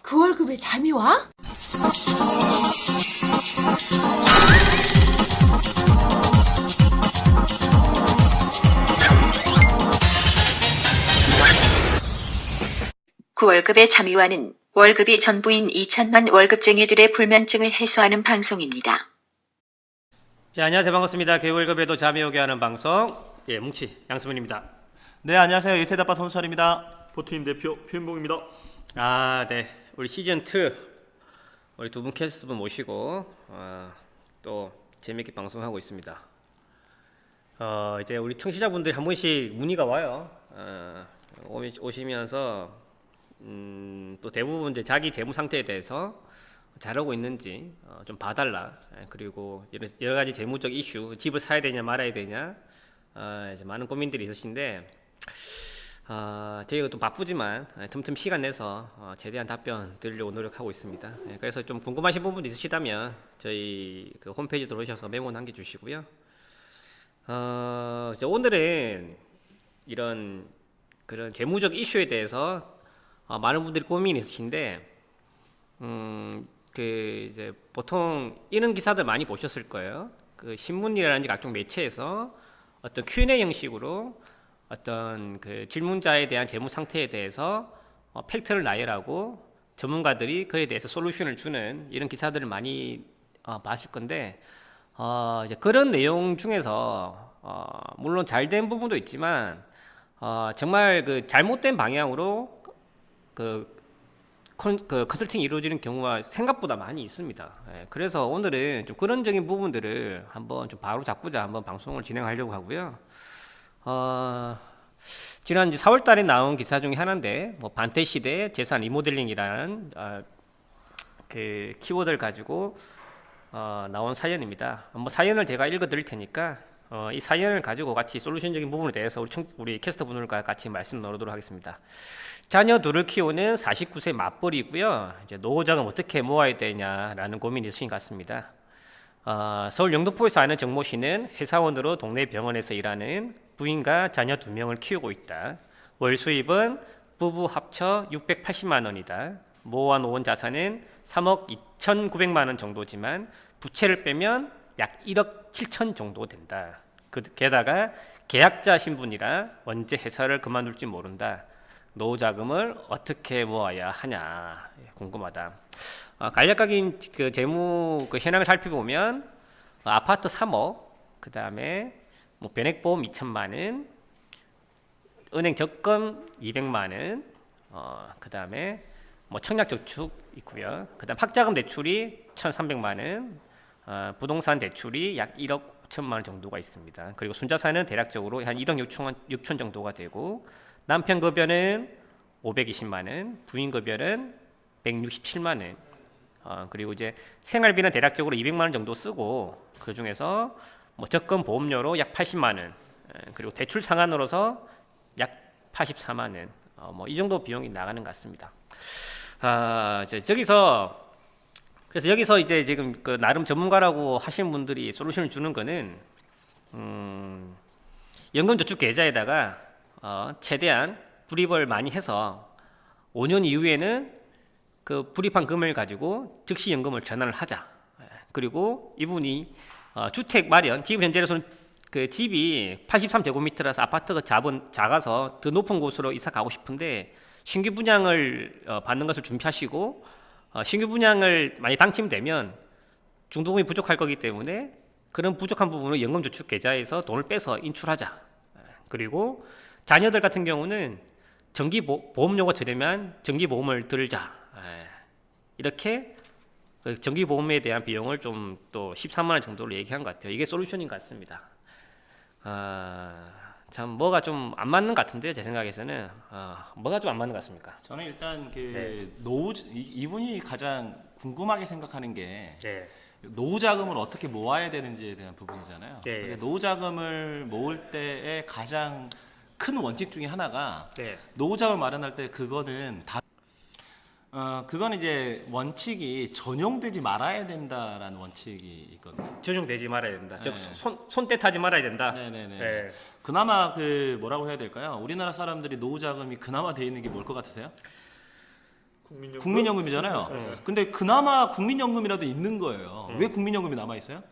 그 월급에 잠이 와? 그 월급의 잠이와는 월급이 전부인 2천만 월급쟁이들의 불면증을 해소하는 방송입니다. 예, 안녕하세요. 반갑습니다. 개월급에도 잠이 오게 하는 방송, 뭉치 양수민입니다. 네, 안녕하세요. 예세다빠 손수철입니다. 보트임 대표 표현봉입니다. 네. 우리 시즌2 우리 두 분 캐스트분 모시고 또 재미있게 방송하고 있습니다. 이제 우리 청취자분들이 한 번씩 문의가 와요. 오시면서 또 대부분 이제 자기 재무 상태에 대해서 잘하고 있는지 좀 봐달라. 그리고 여러 가지 재무적 이슈, 집을 사야 되냐 말아야 되냐, 이제 많은 고민들이 있으신데 저희가 또 바쁘지만 틈틈 시간 내서 최대한 답변 드리려고 노력하고 있습니다. 그래서 좀 궁금하신 부분 있으시다면 저희 그 홈페이지 들어오셔서 메모 남겨주시고요. 이제 오늘은 이런 그런 재무적 이슈에 대해서 많은 분들이 고민이 있으신데, 그 이제 보통 이런 기사들 많이 보셨을 거예요. 그 신문이라든지 각종 매체에서 어떤 Q&A 형식으로 어떤 그 질문자에 대한 재무 상태에 대해서 팩트를 나열하고 전문가들이 그에 대해서 솔루션을 주는 이런 기사들을 많이 봤을 건데, 이제 그런 내용 중에서 물론 잘된 부분도 있지만 정말 그 잘못된 방향으로 그 컨설팅이 이루어지는 경우가 생각보다 많이 있습니다. 그래서 오늘은 좀 그런적인 부분들을 한번 좀 바로 잡고자 한번 방송을 진행하려고 하고요. 지난 4월 달에 나온 기사 중에 하나인데, 반태 시대 재산 리모델링이라는 그 키워드를 가지고 나온 사연입니다. 사연을 제가 읽어 드릴 테니까 이 사연을 가지고 같이 솔루션적인 부분에 대해서 우리 캐스터 분들과 같이 말씀 나누도록 하겠습니다. 자녀 둘을 키우는 49세 맞벌이고요. 이제 노후 자금 어떻게 모아야 되냐라는 고민이 있으신 것 같습니다. 서울 영등포에 사는 정모 씨는 회사원으로 동네 병원에서 일하는 부인과 자녀 2명을 키우고 있다. 월 수입은 부부 합쳐 680만 원이다. 모아놓은 자산은 3억 2,900만 원 정도지만 부채를 빼면 약 1억 7천 정도 된다. 게다가 계약자 신분이라 언제 회사를 그만둘지 모른다. 노후 자금을 어떻게 모아야 하냐 궁금하다. 간략하게 그 재무 그 현황을 살펴보면 아파트 3억, 그 다음에 변액보험 2천만 원, 은행 적금 200만 원, 그 다음에 청약저축 있고요. 그 다음 학자금 대출이 1,300만 원, 부동산 대출이 약 1억 5천만 원 정도가 있습니다. 그리고 순자산은 대략적으로 한 1억 6천 정도가 되고, 남편 급여는 520만 원, 부인 급여는 167만 원, 그리고 이제 생활비는 대략적으로 200만 원 정도 쓰고, 그 중에서 적금 보험료로 약 80만 원, 그리고 대출 상환으로서 약 84만 원, 이 정도 비용이 나가는 것 같습니다. 그래서 여기서 이제 지금 그 나름 전문가라고 하신 분들이 솔루션을 주는 거는 연금저축 계좌에다가 최대한 불입을 많이 해서 5년 이후에는 그 불입한 금을 가지고 즉시 연금을 전환을 하자. 그리고 이분이 주택 마련, 지금 현재로서는 그 집이 83제곱미터라서 아파트가 작아서 더 높은 곳으로 이사 가고 싶은데 신규 분양을 받는 것을 준비하시고, 신규 분양을 많이 당첨되면 중도금이 부족할 거기 때문에 그런 부족한 부분을 연금저축 계좌에서 돈을 빼서 인출하자. 그리고 자녀들 같은 경우는 정기보험료가 저렴한 정기보험을 들자. 이렇게 정기보험에 대한 비용을 좀 또 13만 원 정도로 얘기한 것 같아요. 이게 솔루션인 것 같습니다. 참 뭐가 좀 안 맞는 것 같은데요, 제 생각에서는. 뭐가 좀 안 맞는 것 같습니까? 저는 일단 이분이 가장 궁금하게 생각하는 게 노후 자금을 어떻게 모아야 되는지에 대한 부분이잖아요. 노후 자금을 모을 때의 가장 큰 원칙 중에 하나가 노후 자금을 마련할 때 그거는 그건 이제 원칙이 전용되지 말아야 된다라는 원칙이 있거든요. 전용되지 말아야 된다. 즉 손떼타지 말아야 된다. 네네네. 그나마 그 뭐라고 해야 될까요? 우리나라 사람들이 노후 자금이 그나마 돼 있는 게 뭘 것 같으세요? 국민연금이잖아요. 근데 그나마 국민연금이라도 있는 거예요. 왜 국민연금이 남아 있어요?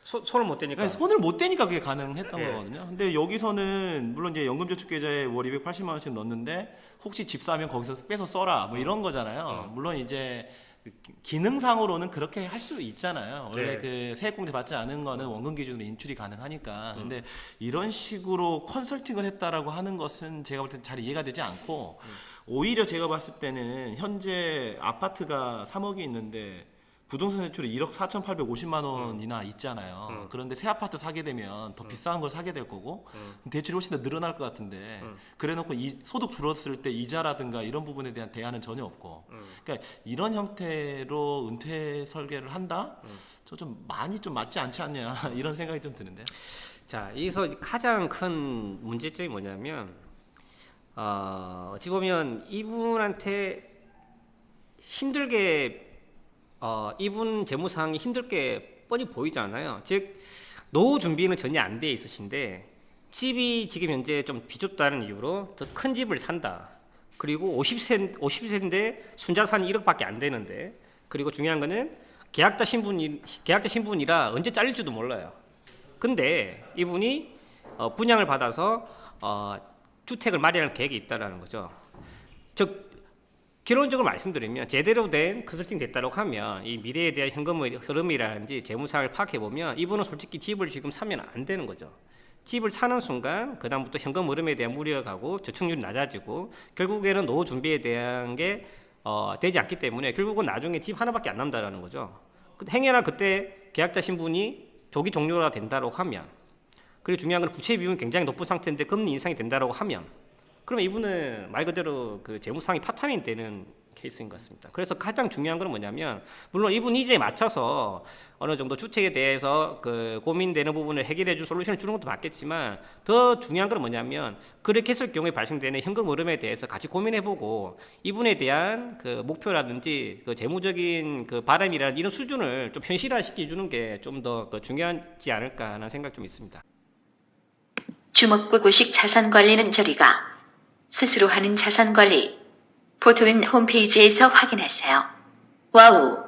손을 못 대니까. 네, 손을 못 대니까 그게 가능했던 거거든요. 근데 여기서는 물론 이제 연금저축계좌에 월 280만 원씩 넣는데 혹시 집 사면 거기서 빼서 써라 뭐 이런 거잖아요. 물론 이제 기능상으로는 그렇게 할 수 있잖아요. 원래 그 세액공제 받지 않은 거는 원금 기준으로 인출이 가능하니까. 근데 이런 식으로 컨설팅을 했다라고 하는 것은 제가 볼 때는 잘 이해가 되지 않고 오히려 제가 봤을 때는 현재 아파트가 3억이 있는데 부동산 대출이 1억 4,850만 원이나 있잖아요. 그런데 새 아파트 사게 되면 더 비싼 걸 사게 될 거고 대출이 훨씬 더 늘어날 것 같은데 그래놓고 소득 줄었을 때 이자라든가 이런 부분에 대한 대안은 전혀 없고 그러니까 이런 형태로 은퇴 설계를 한다? 저 좀 많이 좀 맞지 않지 않냐 이런 생각이 좀 드는데요. 자, 여기서 가장 큰 문제점이 뭐냐면 어찌 보면 이분한테 힘들게 이분 재무상황이 힘들게 뻔히 보이잖아요. 즉 노후 준비는 전혀 안 돼 있으신데 집이 지금 현재 좀 비좁다는 이유로 더 큰 집을 산다. 그리고 50세인데 순자산이 1억밖에 안 되는데 그리고 중요한 거는 계약자 신분이라 언제 잘릴지도 몰라요. 근데 이분이 분양을 받아서 주택을 마련할 계획이 있다라는 거죠. 즉 결론적으로 말씀드리면 제대로 된 컨설팅 됐다고 하면 이 미래에 대한 현금 흐름이라든지 재무상을 파악해 보면 이분은 솔직히 집을 지금 사면 안 되는 거죠. 집을 사는 순간 그다음부터 현금 흐름에 대한 우려가 가고 저축률이 낮아지고 결국에는 노후 준비에 대한 게 되지 않기 때문에 결국은 나중에 집 하나밖에 안 남다라는 거죠. 행여나 그때 계약자 신분이 조기 종료가 된다고 하면 그리고 중요한 건 부채 비율이 굉장히 높은 상태인데 금리 인상이 된다고 하면 그러면 이분은 말 그대로 그 재무상이 파탄이 되는 케이스인 것 같습니다. 그래서 가장 중요한 건 뭐냐면 물론 이분 이제에 맞춰서 어느 정도 주택에 대해서 그 고민되는 부분을 해결해 줄 솔루션을 주는 것도 맞겠지만 더 중요한 건 뭐냐면 그렇게 했을 경우에 발생되는 현금 흐름에 대해서 같이 고민해보고 이분에 대한 그 목표라든지 그 재무적인 그 바람이라는 이런 수준을 좀 현실화시켜 주는 게 좀 더 중요하지 않을까 하는 생각 좀 있습니다. 주먹구구식 자산관리는 저리가 스스로 하는 자산관리 보통은 홈페이지에서 확인하세요. 와우.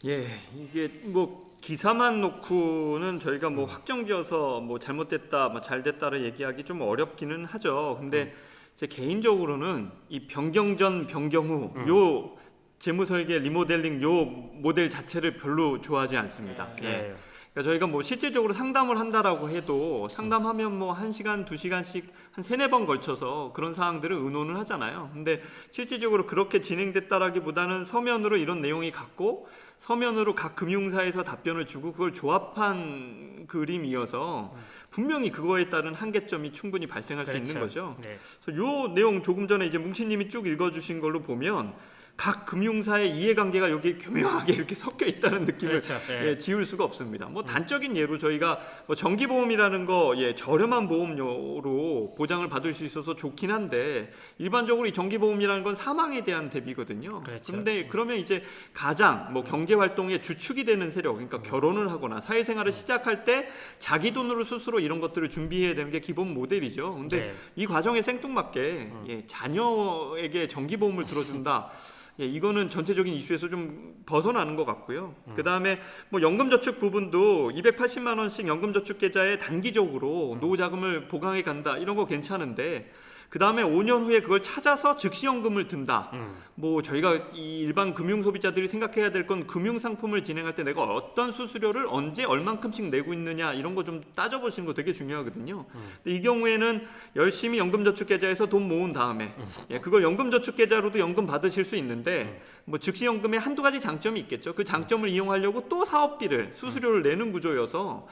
예, 이게 뭐 기사만 놓고는 저희가 뭐 확정지어서 뭐 잘못됐다, 뭐 잘됐다를 얘기하기 좀 어렵기는 하죠. 근데 제 개인적으로는 이 변경 전 변경 후 요 재무설계 리모델링 요 모델 자체를 별로 좋아하지 않습니다. 예. 그러니까 저희가 뭐 실제적으로 상담을 한다라고 해도 상담하면 뭐 1시간, 2시간씩 한 3-4번 걸쳐서 그런 사항들을 의논을 하잖아요. 근데 실질적으로 그렇게 진행됐다라기보다는 서면으로 이런 내용이 갔고 서면으로 각 금융사에서 답변을 주고 그걸 조합한 그림이어서 분명히 그거에 따른 한계점이 충분히 발생할 수 있는 거죠. 네. 그래서 요 내용 조금 전에 이제 뭉치님이 쭉 읽어주신 걸로 보면 각 금융사의 이해관계가 여기 교묘하게 이렇게 섞여 있다는 느낌을 예, 지울 수가 없습니다. 뭐 단적인 예로 저희가 뭐 정기보험이라는 거 저렴한 보험료로 보장을 받을 수 있어서 좋긴 한데 일반적으로 이 정기보험이라는 건 사망에 대한 대비거든요. 그런데 그러면 이제 가장 뭐 경제활동의 주축이 되는 세력, 그러니까 결혼을 하거나 사회생활을 시작할 때 자기 돈으로 스스로 이런 것들을 준비해야 되는 게 기본 모델이죠. 근데 이 과정에 생뚱맞게 자녀에게 정기보험을 들어준다. 이거는 전체적인 이슈에서 좀 벗어나는 것 같고요. 그 다음에 뭐 연금저축 부분도 280만 원씩 연금저축계좌에 단기적으로 노후자금을 보강해 간다 이런 거 괜찮은데 그 다음에 5년 후에 그걸 찾아서 즉시연금을 든다. 뭐 저희가 이 일반 금융소비자들이 생각해야 될 건 금융상품을 진행할 때 내가 어떤 수수료를 언제 얼만큼씩 내고 있느냐 이런 거 좀 따져보시는 거 되게 중요하거든요. 근데 이 경우에는 열심히 연금저축계좌에서 돈 모은 다음에 그걸 연금저축계좌로도 연금 받으실 수 있는데 뭐 즉시연금에 한두 가지 장점이 있겠죠. 그 장점을 이용하려고 또 사업비를 수수료를 내는 구조여서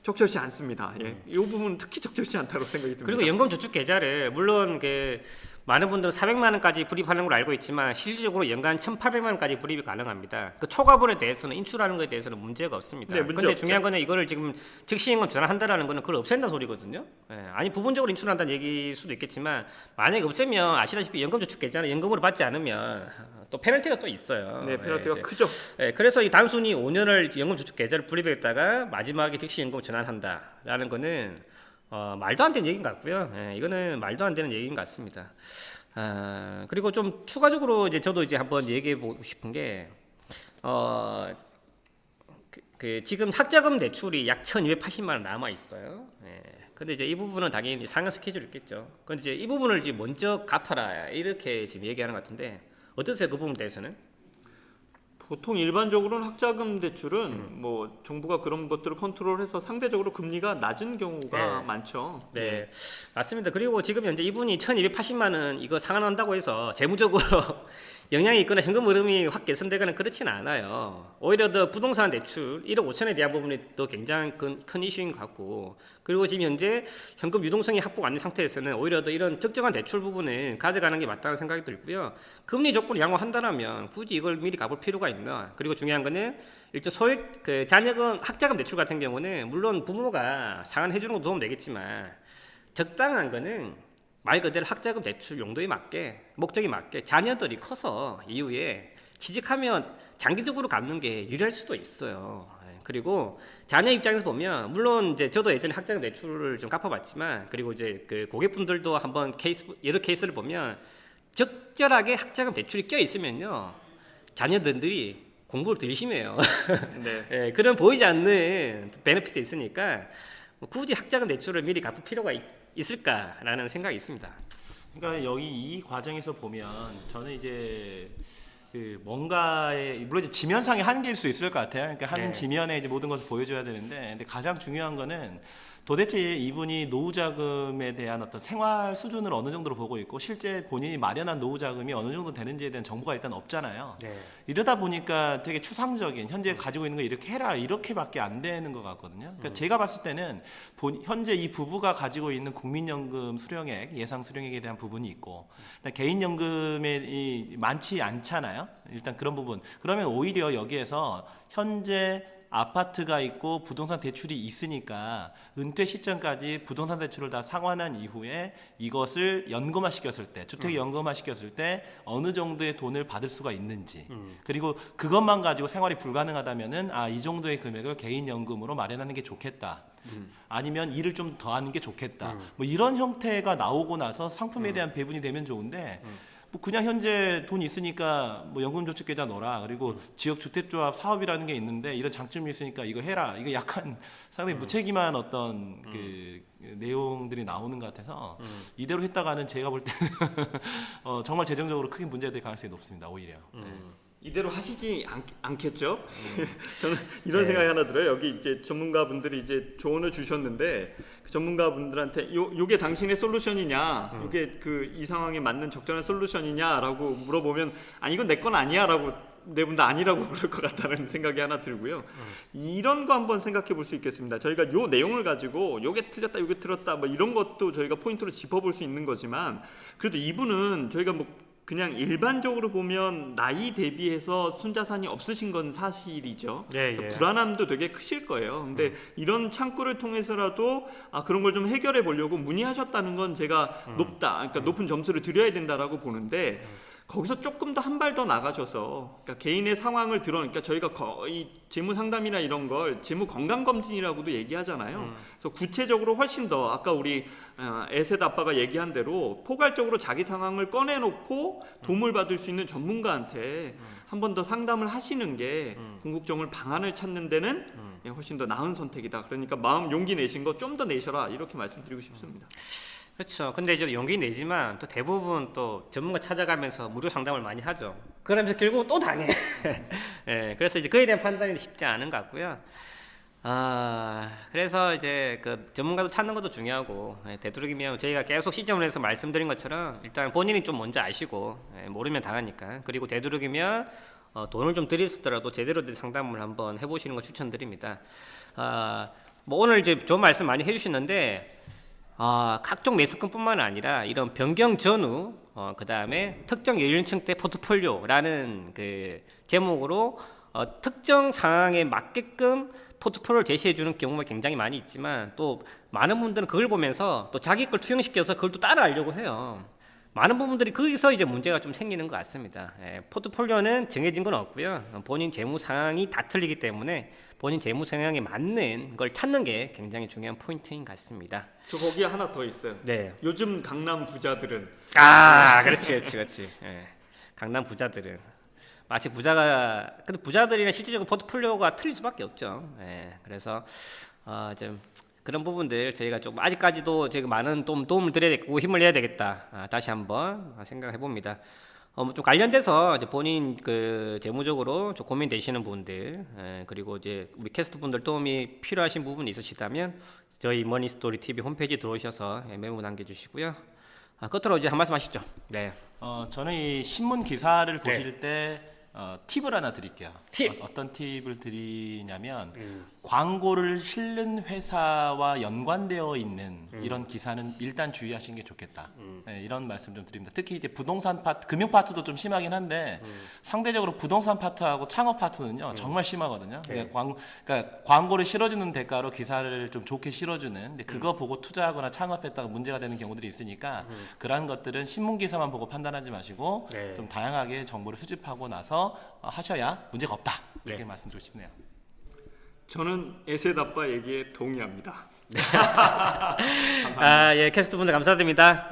적절치 않습니다. 이 부분은 특히 적절치 않다고 생각이 듭니다. 그리고 연금저축계좌를 물론 많은 분들은 400만 원까지 불입하는 걸 알고 있지만 실질적으로 연간 1,800만 원까지 불입이 가능합니다. 그 초과분에 대해서는 인출하는 것에 대해서는 문제가 없습니다. 그런데 중요한 거는 이거를 지금 즉시연금 전환한다라는 거는 그걸 없앤다 소리거든요. 아니 부분적으로 인출한다는 얘기일 수도 있겠지만 만약에 없애면 아시다시피 연금저축계좌는 연금으로 받지 않으면 또 페널티가 또 있어요. 네, 페널티가 크죠. 그래서 이 단순히 5년을 연금저축계좌를 불입했다가 마지막에 즉시연금 전환한다라는 거는 말도 안 되는 얘기인 것 같고요. 이거는 말도 안 되는 얘기인 것 같습니다. 그리고 좀 추가적으로 이제 저도 이제 한번 얘기해 보고 싶은 게 지금 학자금 대출이 약 1,280만 원 남아 있어요. 예. 근데 이제 이 부분은 당연히 상한 스케줄이 있겠죠. 근데 이제 이 부분을 이제 먼저 갚아라 이렇게 지금 얘기하는 것 같은데 어떠세요? 그 부분에 대해서는? 보통 일반적으로는 학자금 대출은 뭐 정부가 그런 것들을 컨트롤해서 상대적으로 금리가 낮은 경우가 네. 많죠. 네, 맞습니다. 그리고 지금 현재 이분이 1,280만 원 이거 상환한다고 해서 재무적으로 영향이 있거나 현금 흐름이 확 개선되거나 그렇지는 않아요. 오히려 더 부동산 대출 1억 5천에 대한 부분이 더 굉장히 큰 이슈인 것 같고, 그리고 지금 현재 현금 유동성이 확보가 안 된 상태에서는 오히려 더 이런 적정한 대출 부분을 가져가는 게 맞다는 생각이 들고요. 금리 조건을 양호한다면 굳이 이걸 미리 갚을 필요가 있나? 그리고 중요한 거는 일단 소액 자녀금 학자금 대출 같은 경우는 물론 부모가 상환해 주는 것도 도움 되겠지만 적당한 거는 말 그대로 학자금 대출 용도에 맞게 목적에 맞게 자녀들이 커서 이후에 취직하면 장기적으로 갚는 게 유리할 수도 있어요. 그리고 자녀 입장에서 보면 물론 이제 저도 예전에 학자금 대출을 좀 갚아봤지만, 그리고 이제 그 고객분들도 한번 여러 케이스를 보면 적절하게 학자금 대출이 껴 있으면요 자녀들이 공부를 더 열심히 해요. 네. 예, 그런 보이지 않는 베네핏이 있으니까 굳이 학자금 대출을 미리 갚을 필요가 있을까라는 생각이 있습니다. 그러니까 여기 이 과정에서 보면 저는 이제 그 뭔가의 물론 이제 지면상의 한계일 수 있을 것 같아요. 그러니까 한 네. 지면에 이제 모든 것을 보여줘야 되는데, 근데 가장 중요한 거는 도대체 이분이 노후 자금에 대한 어떤 생활 수준을 어느 정도로 보고 있고 실제 본인이 마련한 노후 자금이 어느 정도 되는지에 대한 정보가 일단 없잖아요. 네. 이러다 보니까 되게 추상적인 현재 가지고 있는 거 이렇게 해라 이렇게밖에 안 되는 것 같거든요. 그러니까 제가 봤을 때는 현재 이 부부가 가지고 있는 국민연금 수령액, 예상 수령액에 대한 부분이 있고 개인연금이 많지 않잖아요. 일단 그런 부분. 그러면 오히려 여기에서 현재 아파트가 있고 부동산 대출이 있으니까 은퇴 시점까지 부동산 대출을 다 상환한 이후에 이것을 연금화 시켰을 때, 주택 연금화 시켰을 때 어느 정도의 돈을 받을 수가 있는지, 그리고 그것만 가지고 생활이 불가능하다면은 이 정도의 금액을 개인 연금으로 마련하는 게 좋겠다. 아니면 일을 좀 더 하는 게 좋겠다. 뭐 이런 형태가 나오고 나서 상품에 대한 배분이 되면 좋은데 뭐 그냥 현재 돈 있으니까 뭐 연금저축계좌 넣어라. 그리고 지역주택조합 사업이라는 게 있는데 이런 장점이 있으니까 이거 해라. 이거 약간 상당히 무책임한 어떤 그 내용들이 나오는 것 같아서 이대로 했다가는 제가 볼 때는 정말 재정적으로 크게 문제가 될 가능성이 높습니다. 오히려. 이대로 하시지 않겠죠? 저는 이런 생각이 하나 들어요. 여기 이제 전문가분들이 이제 조언을 주셨는데 그 전문가분들한테 요게 당신의 솔루션이냐, 요게 그 이 상황에 맞는 적절한 솔루션이냐라고 물어보면 이건 내 건 아니야라고 네 분 다 아니라고 그럴 것 같다는 생각이 하나 들고요. 이런 거 한번 생각해 볼 수 있겠습니다. 저희가 요 내용을 가지고 요게 틀렸다, 요게 틀렸다 뭐 이런 것도 저희가 포인트로 짚어볼 수 있는 거지만 그래도 이분은 저희가 뭐 그냥 일반적으로 보면 나이 대비해서 순자산이 없으신 건 사실이죠. 예, 그래서 예. 불안함도 되게 크실 거예요. 근데 이런 창구를 통해서라도 그런 걸 좀 해결해 보려고 문의하셨다는 건 제가 그러니까 높은 점수를 드려야 된다라고 보는데 거기서 조금 더 한 발 더 나가셔서 그러니까 개인의 상황을 그러니까 저희가 거의 재무 상담이나 이런 걸 재무 건강 검진이라고도 얘기하잖아요. 그래서 구체적으로 훨씬 더 아까 우리 에셋 아빠가 얘기한 대로 포괄적으로 자기 상황을 꺼내놓고 도움을 받을 수 있는 전문가한테 한 번 더 상담을 하시는 게 궁극적으로 방안을 찾는 데는 훨씬 더 나은 선택이다. 그러니까 마음 용기 내신 거 좀 더 내셔라 이렇게 말씀드리고 싶습니다. 그렇죠. 근데 이제 용기 내지만 또 대부분 또 전문가 찾아가면서 무료 상담을 많이 하죠. 그러면서 결국 또 당해. 예, 그래서 이제 그에 대한 판단이 쉽지 않은 것 같고요. 그래서 이제 그 전문가도 찾는 것도 중요하고, 되도록이면 저희가 계속 시점을 해서 말씀드린 것처럼 일단 본인이 좀 먼저 아시고, 모르면 당하니까. 그리고 되도록이면 돈을 좀 들이시더라도 제대로 된 상담을 한번 해보시는 걸 추천드립니다. 뭐 오늘 이제 좋은 말씀 많이 해주시는데. 각종 매수권뿐만 아니라 이런 변경 전후, 그 다음에 특정 연령층대 포트폴리오라는 그 제목으로 특정 상황에 맞게끔 포트폴리오를 제시해주는 경우가 굉장히 많이 있지만 또 많은 분들은 그걸 보면서 또 자기 걸 투영시켜서 그걸 또 따라하려고 해요. 많은 부분들이 거기서 이제 문제가 좀 생기는 것 같습니다. 포트폴리오는 정해진 건 없고요. 본인 재무 상황이 다 틀리기 때문에 본인 재무 성향에 맞는 걸 찾는 게 굉장히 중요한 포인트인 것 같습니다. 저 거기에 하나 더 있어요. 네. 요즘 강남 부자들은 그렇지. 예. 강남 부자들은 마치 부자가 근데 부자들이랑 실질적으로 포트폴리오가 틀릴 수밖에 없죠. 예. 그래서 좀 그런 부분들 저희가 좀 아직까지도 저희가 많은 도움을 드려야 되고 힘을 내야 되겠다. 다시 한번 생각해 봅니다. 좀 관련돼서 이제 본인 그 재무적으로 좀 고민되시는 분들, 그리고 이제 우리 캐스트 분들 도움이 필요하신 부분이 있으시다면 저희 머니스토리 TV 홈페이지 들어오셔서 메모 남겨주시고요. 끝으로 이제 한 말씀 하시죠. 네. 저는 이 신문 기사를 보실 때 팁을 하나 드릴게요. 팁! 어떤 팁을 드리냐면 광고를 실는 회사와 연관되어 있는 이런 기사는 일단 주의하시는 게 좋겠다. 네, 이런 말씀 좀 드립니다. 특히 이제 부동산 파트, 금융 파트도 좀 심하긴 한데 상대적으로 부동산 파트하고 창업 파트는요 정말 심하거든요. 그러니까 광고를 실어주는 대가로 기사를 좀 좋게 실어주는, 근데 그거 보고 투자하거나 창업했다가 문제가 되는 경우들이 있으니까 그러한 것들은 신문 기사만 보고 판단하지 마시고 좀 다양하게 정보를 수집하고 나서 하셔야 문제가 없다. 이렇게 말씀드리고 싶네요. 저는 에셋 아빠 얘기에 동의합니다. 예, 캐스트 분들 감사드립니다.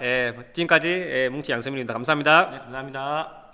지금까지 뭉치 양세민입니다. 감사합니다. 네, 감사합니다.